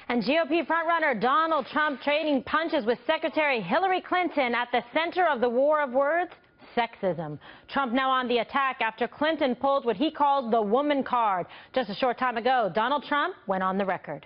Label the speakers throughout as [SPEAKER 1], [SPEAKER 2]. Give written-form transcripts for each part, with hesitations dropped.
[SPEAKER 1] And GOP frontrunner Donald Trump trading punches with Secretary Hillary Clinton at the center of the war of words, sexism. Trump now on the attack after Clinton pulled what he calls the woman card. Just a short time ago, Donald Trump went on the record.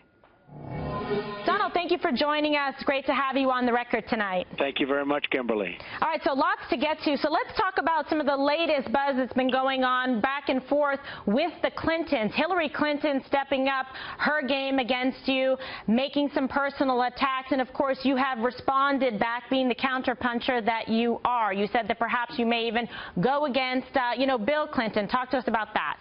[SPEAKER 1] Donald, thank you for joining us. Great to have you on the record tonight.
[SPEAKER 2] Thank you very much, Kimberly.
[SPEAKER 1] All right, so lots to get to. So let's talk about some of the latest buzz that's been going on back and forth with the Clintons. Hillary Clinton stepping up her game against you, making some personal attacks, and of course you have responded back, being the counterpuncher that you are. You said that perhaps you may even go against, Bill Clinton. Talk to us about that.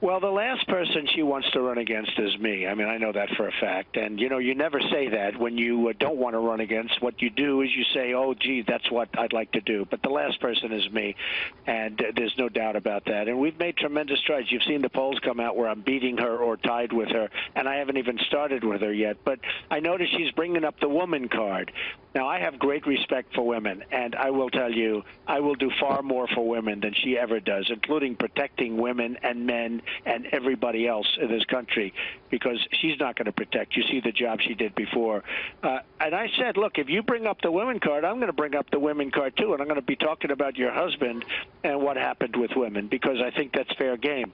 [SPEAKER 2] Well, the last person she wants to run against is me. I mean, I know that for a fact. And, you never say that when you don't want to run against. What you do is you say, oh, gee, that's what I'd like to do. But the last person is me, and there's no doubt about that. And we've made tremendous strides. You've seen the polls come out where I'm beating her or tied with her, and I haven't even started with her yet. But I notice she's bringing up the woman card. Now, I have great respect for women, and I will tell you, I will do far more for women than she ever does, including protecting women and men and everybody else in this country, because she's not going to protect. You see the job she did before. And I said, look, if you bring up the women card, I'm going to bring up the women card too, and I'm going to be talking about your husband and what happened with women, because I think that's fair game.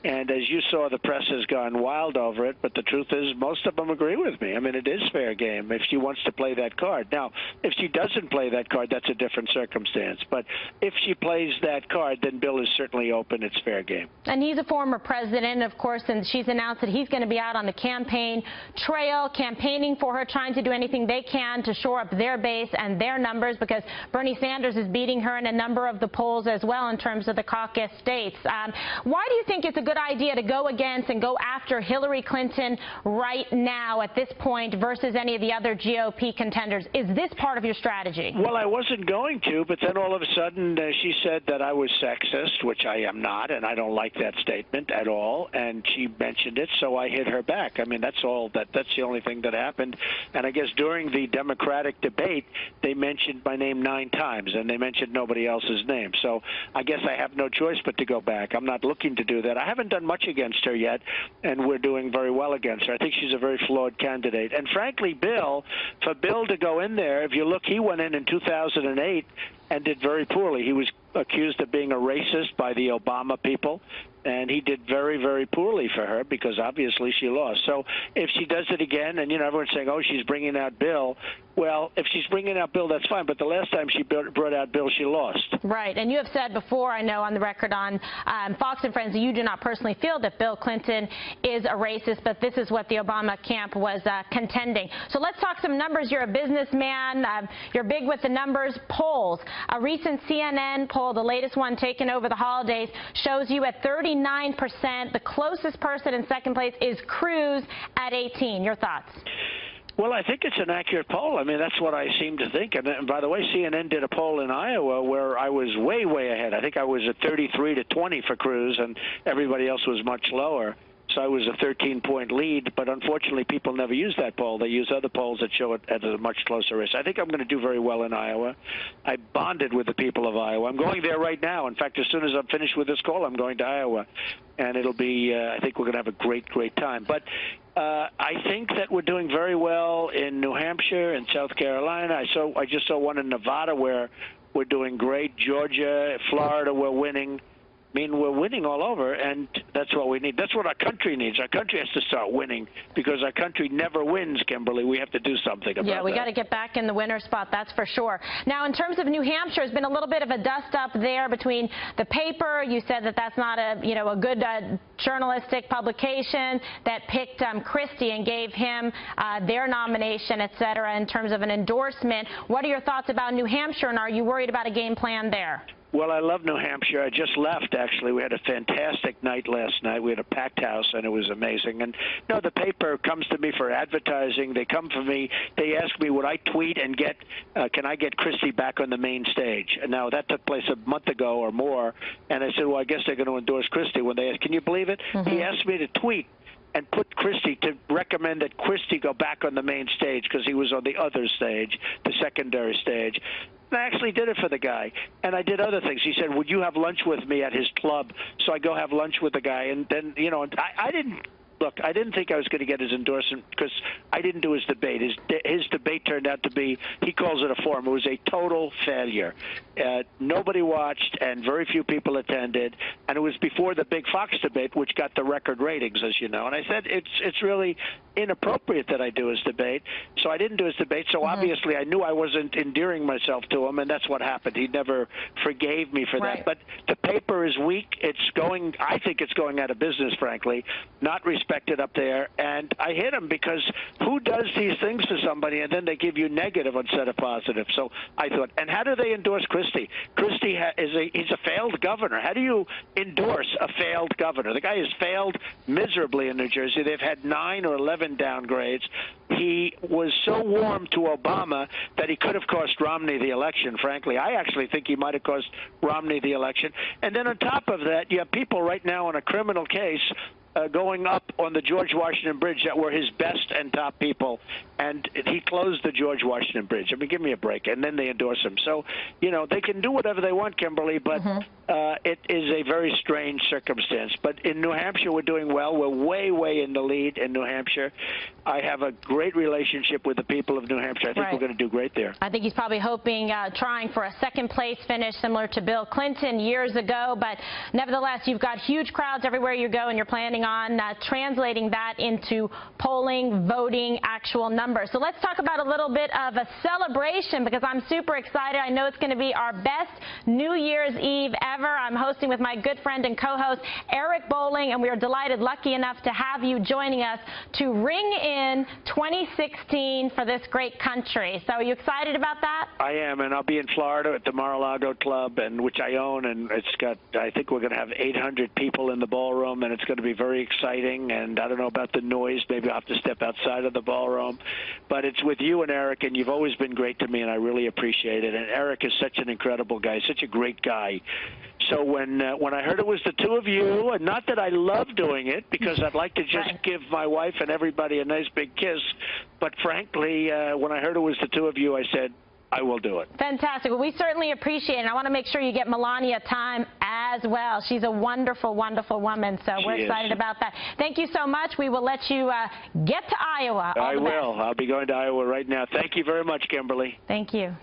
[SPEAKER 2] And as you saw, the press has gone wild over it, but the truth is most of them agree with me. I mean, it is fair game if she wants to play that card. Now, if she doesn't play that card, that's a different circumstance. But if she plays that card, then Bill is certainly open. It's fair game.
[SPEAKER 1] And he's a former president, of course, and she's announced that he's going to be out on the campaign trail, campaigning for her, trying to do anything they can to shore up their base and their numbers, because Bernie Sanders is beating her in a number of the polls as well in terms of the caucus states. Why do you think it's a good idea to go against and go after Hillary Clinton right now at this point versus any of the other GOP contenders? Is this part of your strategy?
[SPEAKER 2] Well, I wasn't going to, but then all of a sudden she said that I was sexist, which I am not, and I don't like that statement at all. And she mentioned it, so I hit her back. I mean, that's the only thing that happened. And I guess during the Democratic debate, they mentioned my name 9 times, and they mentioned nobody else's name. So I guess I have no choice but to go back. I'm not looking to do that. I haven't done much against her yet, and we're doing very well against her. I think she's a very flawed candidate. And frankly, for Bill to go in there, if you look, he went in 2008 and did very poorly. He was accused of being a racist by the Obama people, and he did very, very poorly for her because obviously she lost. So if she does it again, and everyone's saying, oh, she's bringing out Bill. Well, if she's bringing out Bill, that's fine. But the last time she brought out Bill, she lost.
[SPEAKER 1] Right. And you have said before, I know on the record on Fox and Friends, that you do not personally feel that Bill Clinton is a racist, but this is what the Obama camp was contending. So let's talk some numbers. You're a businessman. You're big with the numbers. Polls. A recent CNN poll, the latest one taken over the holidays, shows you at 39%. The closest person in second place is Cruz at 18%. Your thoughts?
[SPEAKER 2] Well, I think it's an accurate poll. I mean, that's what I seem to think. And by the way, CNN did a poll in Iowa where I was way, way ahead. I think I was at 33-20 for Cruz, and everybody else was much lower. So I was a 13-point lead, but unfortunately people never use that poll. They use other polls that show it at a much closer race. I think I'm going to do very well in Iowa. I bonded with the people of Iowa. I'm going there right now. In fact, as soon as I'm finished with this call, I'm going to Iowa. And it'll be, I think we're going to have a great, great time. But I think that we're doing very well in New Hampshire and South Carolina. I just saw one in Nevada where we're doing great. Georgia, Florida, we're winning. I mean, we're winning all over, and that's what we need. That's what our country needs. Our country has to start winning, because our country never wins, Kimberly. We have to do something about that.
[SPEAKER 1] Yeah, we got to get back in the winner's spot, that's for sure. Now, in terms of New Hampshire, there's been a little bit of a dust-up there between the paper. You said that that's not a good journalistic publication that picked Christie and gave him their nomination, et cetera, in terms of an endorsement. What are your thoughts about New Hampshire, and are you worried about a game plan there?
[SPEAKER 2] Well, I love New Hampshire. I just left, actually. We had a fantastic night last night. We had a packed house, and it was amazing. And, the paper comes to me for advertising. They come for me. They ask me, would I tweet and can I get Christie back on the main stage? Now, that took place a month ago or more. And I said, well, I guess they're going to endorse Christie. When they asked, can you believe it? Mm-hmm. He asked me to tweet and put Christie, to recommend that Christie go back on the main stage because he was on the other stage, the secondary stage. And I actually did it for the guy. And I did other things. He said, would you have lunch with me at his club? So I go have lunch with the guy. And then, I didn't Look, I didn't think I was going to get his endorsement because I didn't do his debate. His debate turned out to be, he calls it a forum. It was a total failure. Nobody watched and very few people attended. And it was before the big Fox debate, which got the record ratings, as you know. And I said, it's really inappropriate that I do his debate. So I didn't do his debate. So obviously I knew I wasn't endearing myself to him, and that's what happened. He never forgave me for that. But the paper is weak. It's going, I think it's going out of business, frankly, not respected up there. And I hit him because who does these things to somebody and then they give you negative instead of positive? So I thought, and how do they endorse Christie? Christie he's a failed governor. How do you endorse a failed governor? The guy has failed miserably in New Jersey. They've had 9 or 11 downgrades. He was so warm to Obama that he could have cost Romney the election, frankly. I actually think he might have cost Romney the election. And then on top of that, you have people right now on a criminal case going up on the George Washington Bridge that were his best and top people, and he closed the George Washington Bridge. I mean, give me a break. And then they endorse him. So, you know, they can do whatever they want, Kimberly, but it is a very strange circumstance. But in New Hampshire, we're doing well. We're way, way in the lead in New Hampshire. I have a great relationship with the people of New Hampshire. I think we're going to do great there.
[SPEAKER 1] I think he's probably hoping, trying for a second-place finish similar to Bill Clinton years ago. But nevertheless, you've got huge crowds everywhere you go, and you're planning on translating that into polling, voting, actual numbers. So let's talk about a little bit of a celebration, because I'm super excited. I know it's going to be our best New Year's Eve ever. I'm hosting with my good friend and co-host Eric Bolling, and we are delighted, lucky enough to have you joining us to ring in 2016 for this great country. So are you excited about that?
[SPEAKER 2] I am, and I'll be in Florida at the Mar-a-Lago Club, and which I own, and it's got, I think we're going to have 800 people in the ballroom, and it's going to be very exciting. And I don't know about the noise. Maybe I'll have to step outside of the ballroom. But it's with you and Eric, and you've always been great to me, and I really appreciate it. And Eric is such an incredible guy, such a great guy. So when I heard it was the two of you, and not that I love doing it, because I'd like to just give my wife and everybody a nice big kiss, but frankly, when I heard it was the two of you, I said, I will do it.
[SPEAKER 1] Fantastic. Well, we certainly appreciate it. And I want to make sure you get Melania time as well. She's a wonderful, wonderful woman, so we're excited about that. Thank you so much. We will let you get to Iowa.
[SPEAKER 2] I will. I'll be going to Iowa right now. Thank you very much, Kimberly.
[SPEAKER 1] Thank you.